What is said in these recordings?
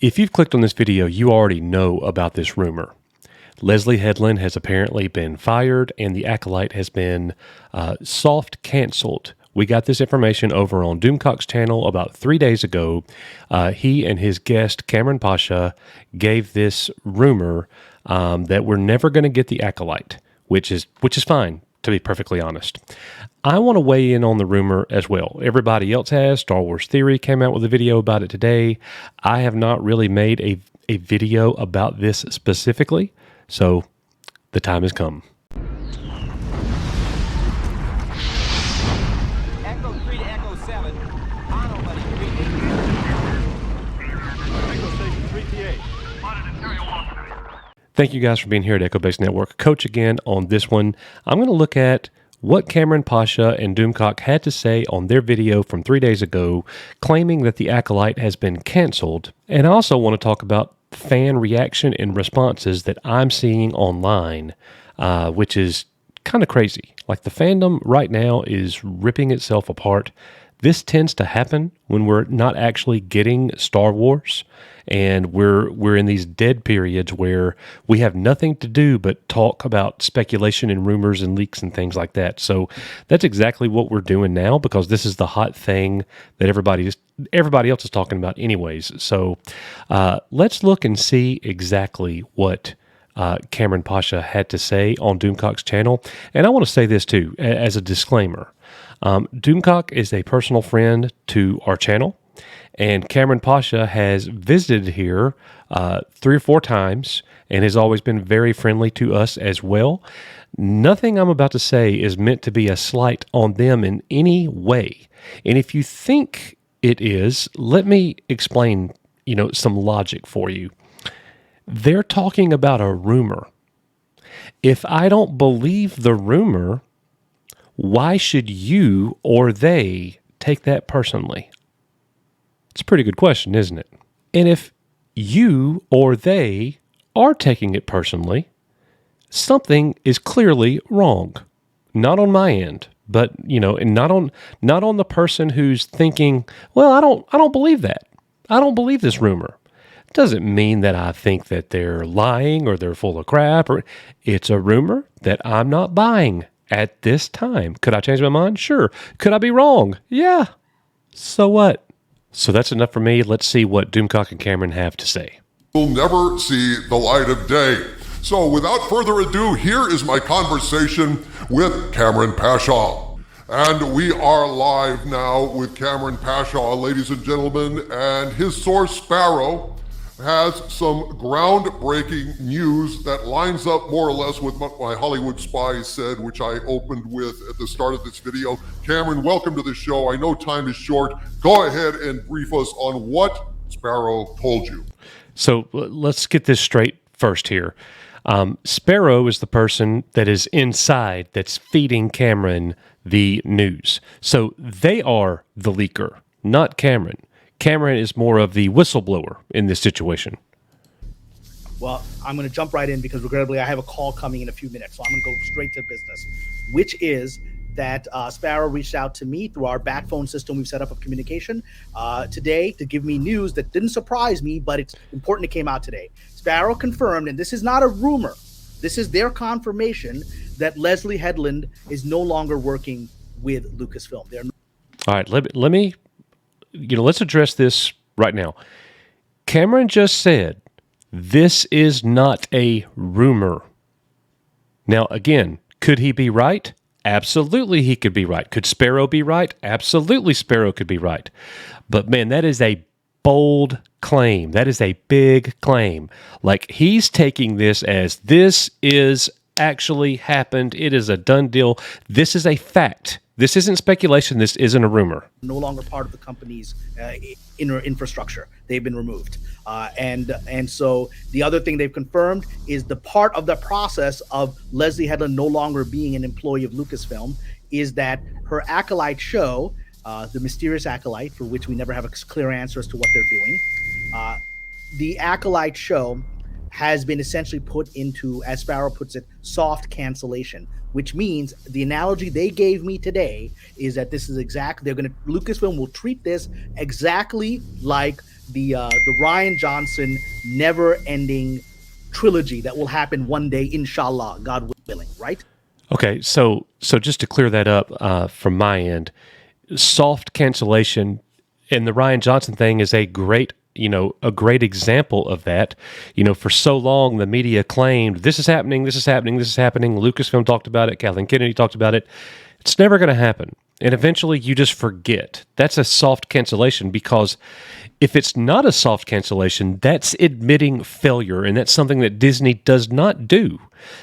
If you've clicked on this video, you already know about this rumor. Leslye Headland has apparently been fired and the Acolyte has been soft canceled. We got this information over on Doomcock's channel about 3 days ago. He and his guest, Kamran Pasha, gave this rumor that we're never going to get the Acolyte, which is fine, to be perfectly honest. I want to weigh in on the rumor as well. Everybody else has. Star Wars Theory came out with a video about it today. I have not really made a video about this specifically, so the time has come. Echo 3 to Echo 7. On nobody. Echo Station 3PA. Thank you guys for being here at Echo Base Network. Coach again on this one. I'm going to look at what Kamran Pasha and Doomcock had to say on their video from 3 days ago, claiming that the Acolyte has been canceled. And I also want to talk about fan reaction and responses that I'm seeing online, which is kind of crazy. Like, the fandom right now is ripping itself apart. This tends to happen when we're not actually getting Star Wars, and we're in these dead periods where we have nothing to do but talk about speculation and rumors and leaks and things like that. So that's exactly what we're doing now, because this is the hot thing that everybody else is talking about anyways. So let's look and see exactly what Kamran Pasha had to say on Doomcock's channel. And I want to say this too, as a disclaimer. Doomcock is a personal friend to our channel, and Kamran Pasha has visited here 3 or 4 times and has always been very friendly to us as well. Nothing I'm about to say is meant to be a slight on them in any way. And if you think it is, let me explain, some logic for you. They're talking about a rumor. If I don't believe the rumor, why should you or they take that personally? It's a pretty good question, isn't it? And if you or they are taking it personally, something is clearly wrong. Not on my end, but and not on the person who's thinking, well, I don't believe that. I don't believe this rumor. Doesn't mean that I think that they're lying or they're full of crap, or it's a rumor that I'm not buying at this time. Could I change my mind? Sure. Could I be wrong? Yeah. So what? So that's enough for me. Let's see what Doomcock and Kamran have to say. Will never see the light of day. So without further ado, here is my conversation with Kamran Pasha. And we are live now with Kamran Pasha, ladies and gentlemen, and his source Sparrow has some groundbreaking news that lines up more or less with what my Hollywood spy said, which I opened with at the start of this video. Kamran, welcome to the show. I know time is short. Go ahead and brief us on what Sparrow told you. So let's get this straight first here. Sparrow is the person that is inside that's feeding Kamran the news. So they are the leaker, not Kamran. Kamran is more of the whistleblower in this situation. Well, I'm going to jump right in because regrettably I have a call coming in a few minutes. So I'm going to go straight to business, which is that Sparrow reached out to me through our backphone system we've set up of communication today to give me news that didn't surprise me, but it's important it came out today. Sparrow confirmed, and this is not a rumor, this is their confirmation that Leslye Headland is no longer working with Lucasfilm. All right, let me let's address this right now. Kamran just said, this is not a rumor. Now, again, could he be right? Absolutely, he could be right. Could Sparrow be right? Absolutely, Sparrow could be right. But man, that is a bold claim. That is a big claim. Like, he's taking this as this is actually happened. It is a done deal. This is a fact. This isn't speculation. This isn't a rumor. No longer part of the company's inner infrastructure. They've been removed. And so the other thing they've confirmed is the part of the process of Leslye Headland no longer being an employee of Lucasfilm is that her Acolyte show, the Mysterious Acolyte, for which we never have a clear answer as to what they're doing, the Acolyte show has been essentially put into, as Sparrow puts it, soft cancellation, which means the analogy they gave me today is that this is Lucasfilm will treat this exactly like the Ryan Johnson never-ending trilogy that will happen one day, inshallah, God willing, right? Okay, so just to clear that up from my end, soft cancellation and the Ryan Johnson thing is a great example of that. For so long the media claimed this is happening, this is happening, this is happening. Lucasfilm talked about it, Kathleen Kennedy talked about it. It's never going to happen. And eventually you just forget. That's a soft cancellation, because if it's not a soft cancellation, that's admitting failure, and that's something that Disney does not do.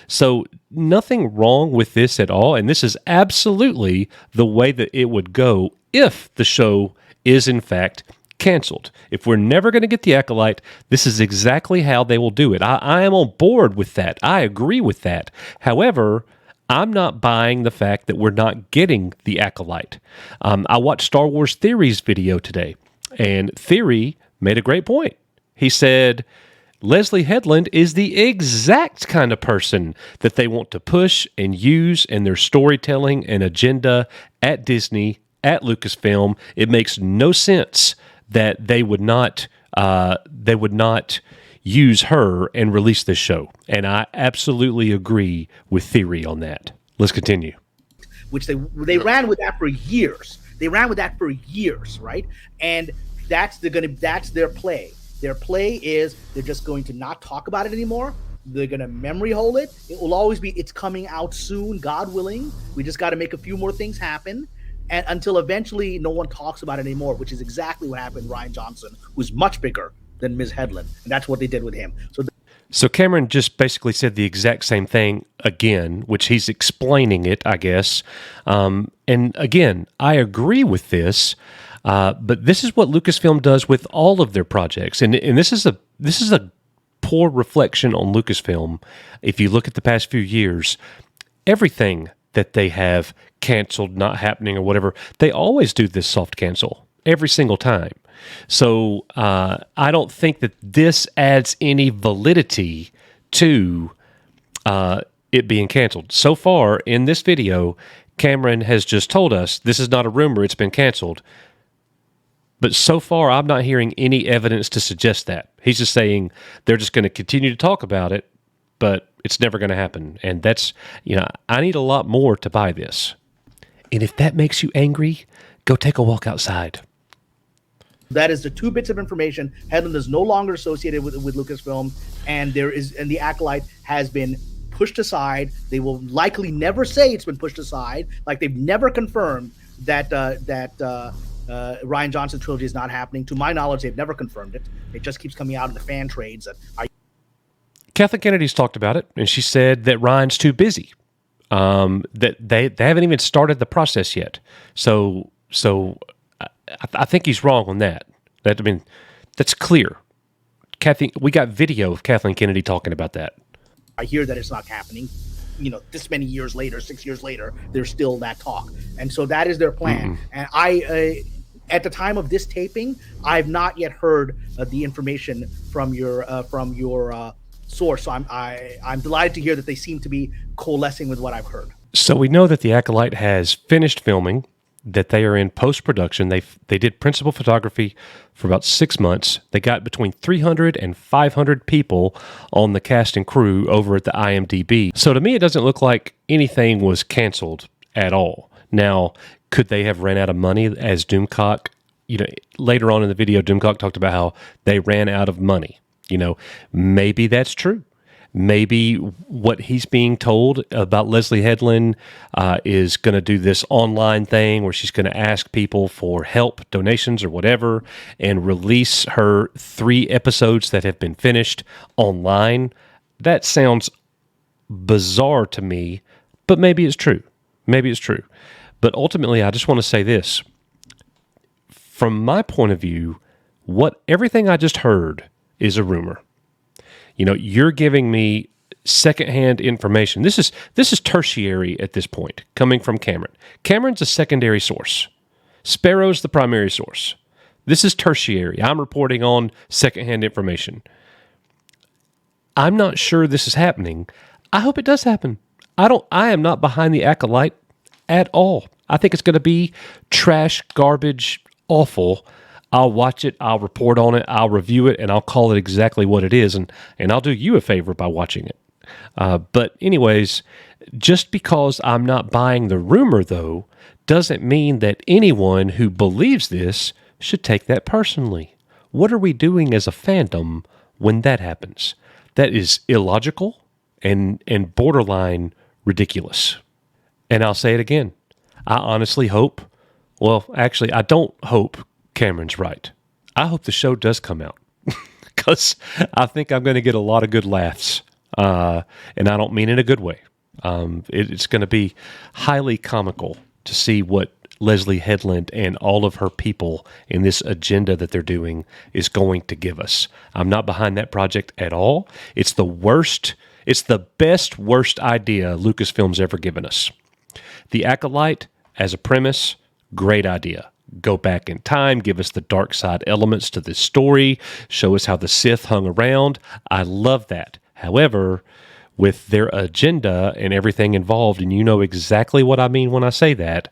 So nothing wrong with this at all, and this is absolutely the way that it would go if the show is in fact canceled. If we're never going to get the Acolyte, this is exactly how they will do it. I am on board with that. I agree with that. However, I'm not buying the fact that we're not getting the Acolyte. I watched Star Wars Theory's video today, and Theory made a great point. He said Leslye Headland is the exact kind of person that they want to push and use in their storytelling and agenda at Disney, at Lucasfilm. It makes no sense that they would not use her and release this show. And I absolutely agree with Theory on that. Let's continue. Which they ran with that for years. They ran with that for years, right? And that's their play. Their play is they're just going to not talk about it anymore. They're going to memory hold it. It will always be, it's coming out soon, God willing. We just got to make a few more things happen. And until eventually no one talks about it anymore, which is exactly what happened to Ryan Johnson, who's much bigger than Ms. Headland. And that's what they did with him. So Cameron just basically said the exact same thing again, which he's explaining it, I guess. And again, I agree with this, but this is what Lucasfilm does with all of their projects, and this is a poor reflection on Lucasfilm. If you look at the past few years, everything that they have canceled, not happening, or whatever, they always do this soft cancel every single time. So I don't think that this adds any validity to it being canceled. So far in this video, Cameron has just told us this is not a rumor, it's been canceled. But so far, I'm not hearing any evidence to suggest that. He's just saying they're just going to continue to talk about it, but it's never going to happen. And that's, I need a lot more to buy this. And if that makes you angry, go take a walk outside. That is the two bits of information. Headland is no longer associated with Lucasfilm, and the Acolyte has been pushed aside. They will likely never say it's been pushed aside. Like, they've never confirmed that Ryan Johnson trilogy is not happening. To my knowledge, they've never confirmed it. It just keeps coming out in the fan trades. Kathleen Kennedy's talked about it, and she said that Ryan's too busy. That they haven't even started the process yet. So I think he's wrong on that. That's clear. We got video of Kathleen Kennedy talking about that. I hear that it's not happening. This many years later, 6 years later, there's still that talk. And so that is their plan. And I, at the time of this taping, I've not yet heard the information from your source. So I'm delighted to hear that they seem to be coalescing with what I've heard. So we know that the Acolyte has finished filming, that they are in post-production. They did principal photography for about 6 months. They got between 300 and 500 people on the cast and crew over at the IMDb. So to me, it doesn't look like anything was canceled at all. Now, could they have ran out of money, as Doomcock, later on in the video, Doomcock talked about how they ran out of money. Maybe that's true. Maybe what he's being told about Leslye Headland is going to do this online thing where she's going to ask people for help, donations, or whatever, and release her 3 episodes that have been finished online. That sounds bizarre to me, but maybe it's true. Maybe it's true. But ultimately, I just want to say this. From my point of view, everything I just heard is a rumor. You're giving me secondhand information. This is tertiary at this point, coming from Cameron. Cameron's a secondary source. Sparrow's the primary source. This is tertiary. I'm reporting on secondhand information. I'm not sure this is happening. I hope it does happen. I am not behind the Acolyte at all. I think it's going to be trash, garbage, awful. I'll watch it, I'll report on it, I'll review it, and I'll call it exactly what it is, and I'll do you a favor by watching it. But anyways, just because I'm not buying the rumor, though, doesn't mean that anyone who believes this should take that personally. What are we doing as a fandom when that happens? That is illogical and borderline ridiculous. And I'll say it again. I honestly hope, well, actually, I don't hope Cameron's right. I hope the show does come out because I think I'm going to get a lot of good laughs. And I don't mean in a good way. It's going to be highly comical to see what Leslye Headland and all of her people in this agenda that they're doing is going to give us. I'm not behind that project at all. It's the worst, it's the best, worst idea Lucasfilm's ever given us. The Acolyte, as a premise, great idea. Go back in time, give us the dark side elements to this story, show us how the Sith hung around. I love that. However, with their agenda and everything involved, and you know exactly what I mean when I say that,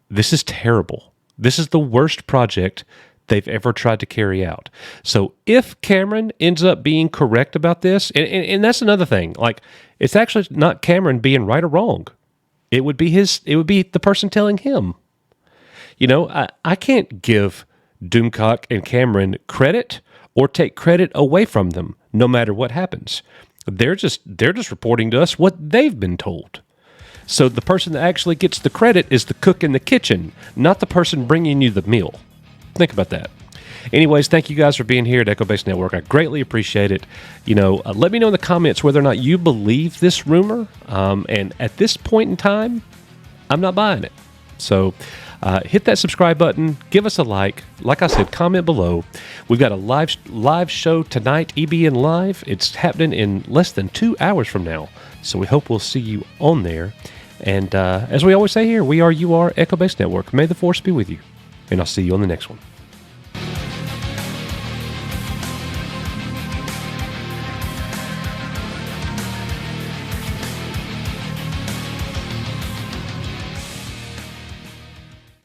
this is terrible. This is the worst project they've ever tried to carry out. So if Cameron ends up being correct about this, and that's another thing, like, it's actually not Cameron being right or wrong. It would be the person telling him. You know, I can't give Doomcock and Kamran credit or take credit away from them, no matter what happens. They're just reporting to us what they've been told. So the person that actually gets the credit is the cook in the kitchen, not the person bringing you the meal. Think about that. Anyways, thank you guys for being here at Echo Base Network. I greatly appreciate it. You know, let me know in the comments whether or not you believe this rumor. And at this point in time, I'm not buying it. So hit that subscribe button. Give us a like. Like I said, comment below. We've got a live show tonight, EBN Live. It's happening in less than 2 hours from now. So we hope we'll see you on there. And as we always say here, we are, you are, Echo Base Network. May the Force be with you. And I'll see you on the next one.